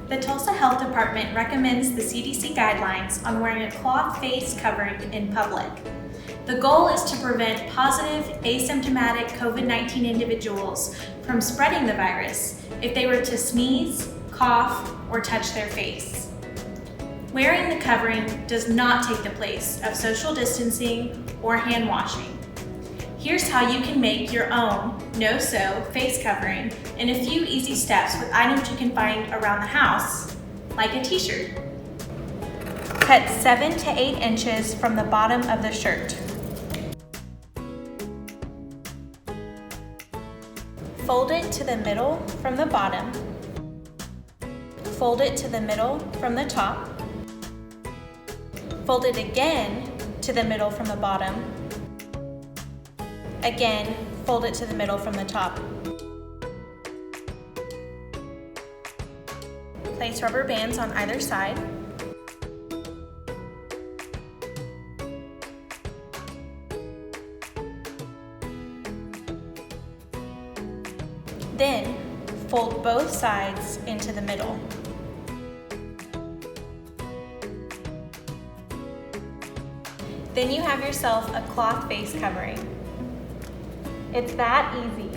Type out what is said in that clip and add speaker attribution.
Speaker 1: The Tulsa Health Department recommends the CDC guidelines on wearing a cloth face covering in public. The goal is to prevent positive, asymptomatic COVID-19 individuals from spreading the virus if they were to sneeze, cough, or touch their face. Wearing the covering does not take the place of social distancing or hand washing. Here's how you can make your own no-sew face covering in a few easy steps with items you can find around the house, like a t-shirt. Cut 7 to 8 inches from the bottom of the shirt. Fold it to the middle from the bottom. Fold it to the middle from the top. Fold it again to the middle from the bottom. Again, fold it to the middle from the top. Place rubber bands on either side. Then, fold both sides into the middle. Then you have yourself a cloth face covering. It's that easy.